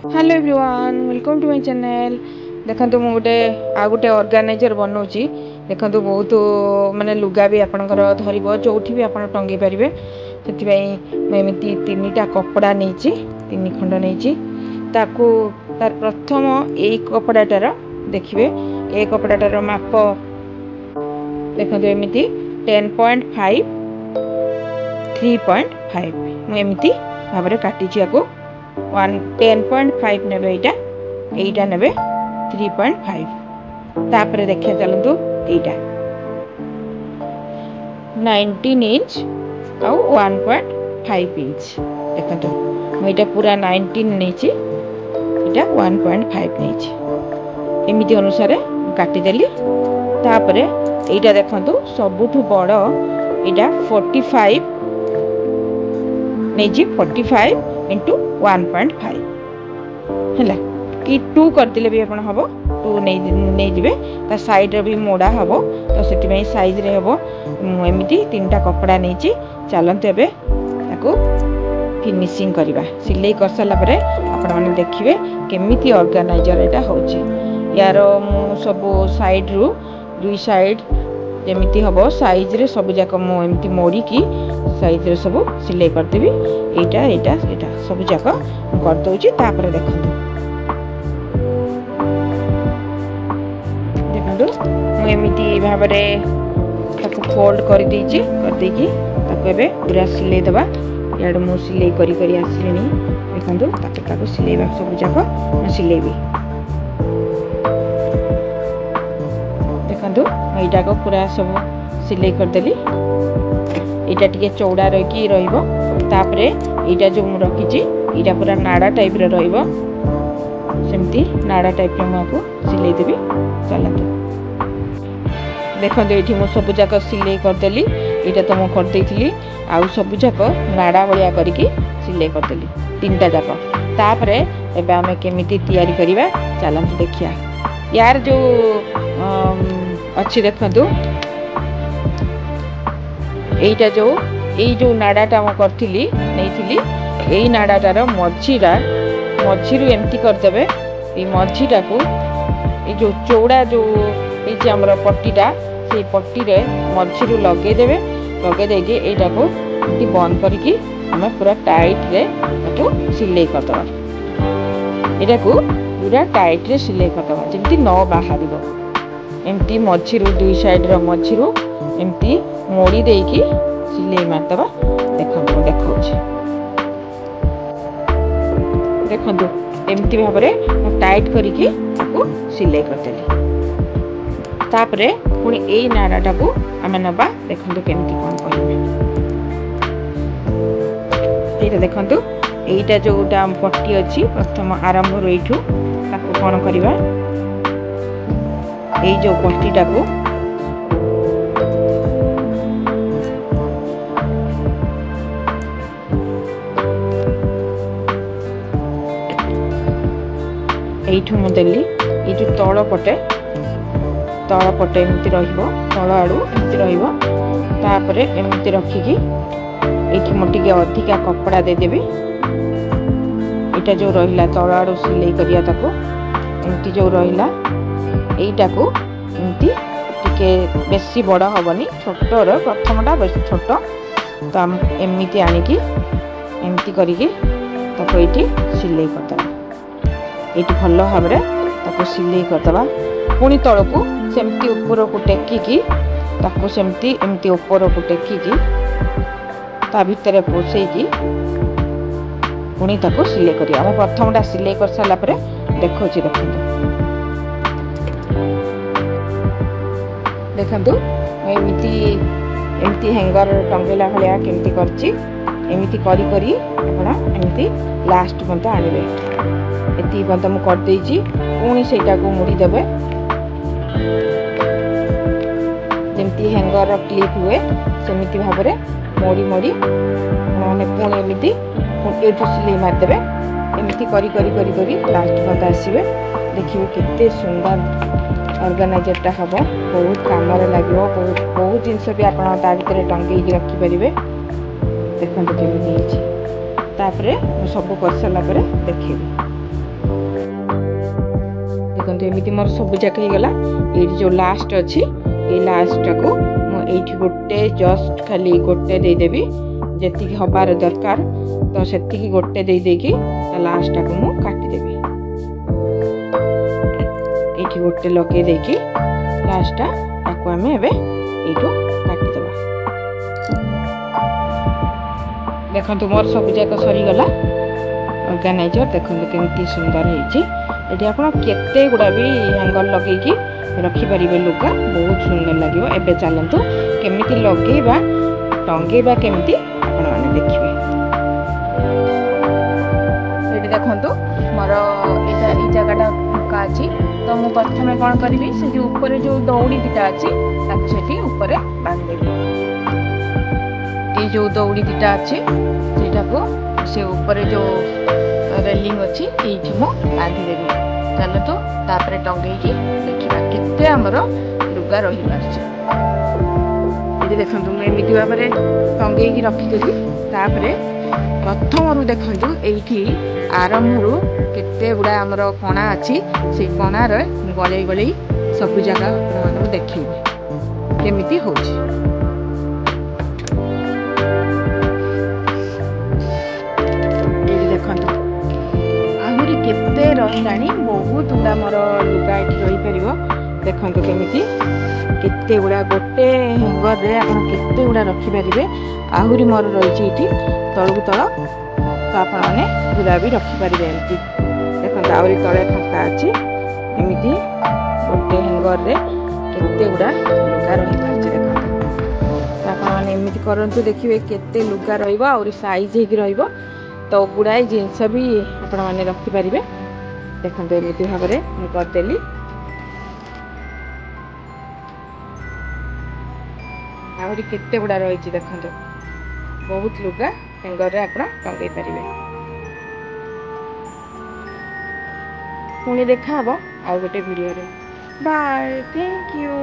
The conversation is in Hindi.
Hello everyone welcome to my channel. देखो मु गोटे ऑर्गेनाइजर बनाऊँगी। देखो बहुत माने लुगा भी आपंकर धरब जो भी आप टंगे पारे से मुझे 3टा कपड़ा नहीं 3 खंड नहीं तार प्रथम यही कपड़ाटार देखिए ए कपड़ाटार माप देखो एमती 10.5 3.5 मुझे भाव में काटी 10.5 ने यहीटा ने 3.5 तापर देखिए चलतु यहीटा 19 इंच आउ 1.5 इंच देखो मुझे पूरा 19 नहीं 1.5 नहीं एमती अनुसार काटिदेली तापर यहीटा देखो सबुठ बड़ यहाँ 45 नहीं 45 इंटू 1.5 है कि 2 करदे भी आप हम 2 नहीं जी साइड भी मोड़ा हम तो से साइज रे हम एमती 3टा कपड़ा नहीं चलते एवं फिनिशिंग करवा सिलाई कर सारापर आपण मैंने देखिए केमिति ऑर्गेनाइजर यहाँ हो यार सब साइड रु 2 साइड जमीती हम साइज रे सब जाक मुझे मोड़ी की साइज रे सब सिलाई करदेवी एटा एटा एटा सब जाक करदे देखो मुझे भाव फोल्ड कर पूरा सिलाई दबा इड मु सिलाई करी आसली देखो सिलेबा सब जाक सिलेबी देखो यहाँ को पूरा सब सिलाई करदेली यहाँ टे चौड़ा रही रही जो रखी यहाँ पूरा नाड़ा टाइप रमती नाड़ा टाइप मुझे सिलाई देवी चलते देखो ये मुझे सब जाक सिलाई करदेली यहाँ तो मुझे करदे आउ सब जाक नाड़ा भाया करके सिलाई करदेली 3टा जाक तापर एबे आमे केमिति तैयारी करवा चलते देखिया यार जो अच्छी देखु यहीटा जो नाड़ाटा मुझे करी नहीं यही नाड़ाटार मझीरू एमती करदे मझीटा को ये जो चौड़ा जो आमर पट्टीटा से पट्टी रे मझीरू लगेदेवे लगेदे यहाँ को बंद करके आम पूरा टाइट रे सिलाई करदे यहाँ को पूरा टाइट रे सिलाई करदे जमी न बाहर एमती मझीरू 2 साइड रो मझीरू एमती मोड़ी देकी सिलाई मारदबा देखो देखो एमती भाव में टाइट करके सिलाई करदेली तापरे पुणी यही नाड़ाटा को आम नवा देखो केमती कौन कह देखो यहीटा जोटा पट्टी अच्छी प्रथम आरंभ रहीठू ताको कौन करवा यही जो पट्टीटा को यहीठू मुदेली ये जो तल पटे एमती तल आड़ू एमती रहीपर एमती रखिकी ये मुझे अधिका कपड़ा देदेवी यहाँ जो रहा तल आड़ू सिलाई करिया एमती जो रहा यहीटा को एमती टिके बेसी बड़ हेनी छोटर प्रथमटा बेस छोट तो आम एमती आनिकी एमती करके ये सिलाई करदे ये भल भाव में सिलाई करदे पुणी तल को सेमती ऊपर को टेकिकी सेमती एमती ऊपर को टेकिकी ता भितर पोसैकी पुणी सिलाई कर प्रथमटा सिलाई कर सारापर देखो देखो एमती हैंगर टंगेला भाया केमती करमती करी लास्ट पर्यंत आनबे ये पर्यंत मुझे करदे पुणी से मुड़ीदे जमती हैंगर क्लिप हुए सेमती भाव में मोड़ी मोड़ी मैंने पुणी एमती ये सिलाई मारदे एमती करी करी करी करी लास्ट पर्यंत आसवे देखिए केते सुंदर ऑर्गेनाइजरटा हम बहुत काम लगे बहुत जिनस भी आप टंगे रखिपारे देखते केमी सब कर सारापर देखी एमती मोर सब जाक होगला। ये जो लास्ट अच्छी ये लास्ट को मुझे गोटे जस्ट खाली गोटे देदेवी जी हबार दरकार तो से गोटे देदेकी लास्ट को मुझे काटिदेवी। ये गोटे लगे देकी लास्टा ताको आम एटू काटिदेवा। देखो मोर सब जाक सरीगला ऑर्गेनाइजर देखो केमती सुंदर होती। आप केते गुड़ा भी हैंगर लगे रखिपारे लुगा बहुत सुंदर लगे। एबे चलतु केमिति लगेबा टंगेबा केमिति आपण माने देखिबे। एटी देखंतु मोर एटा ई जगहटा फुका अछि तो मु प्रथमे कोन करबी से जो ऊपर जो दौड़ी दिटा अछि ताको सेठी ऊपर बांध देबी। ए जो दौड़ी दिटा अछि सेटा को से ऊपर जो रेलिंग अच्छी ये बांधी देवी। चलो तो तापर टंगे देखा केते आमर लुगा रही पार्छ। ये देखो एमती भाव में टंगे रखीदेवी। तापर प्रथम देखु ये आरंभ केते गुड़ा आमर कणा अच्छी से कणार गले गले सब जगह देखिए केमिति होछि। केते रही बहुत गुड़ा मोर लुगा ये रही पार। देखो केमिति केते गुड़ा गोटे हैंगर रे आप केते गुड़ा रखिपारे। आहरी मोर रही तलू तल तो आपने गुड़ा भी रखिपारे। एमती देखो आहरी तले फाँका अच्छी एमती गोटे हैंगर रे केते गुड़ा लुगा रही पार्छ। देखो आपने एमती करंतु देखिए केते लुगा रहिबो और साइज हेकी रहिबो तो गुड़ाए जिनस भी आपण मैंने रखिपारे। देखो एमती भाव में मुझे करदेली। आहरी केते गुड़ा रही देखो बहुत लुगा हैंगर रे आपण टंगई पारिबे। पुणी देखा आ गोटे वीडियो रे। Bye, thank you.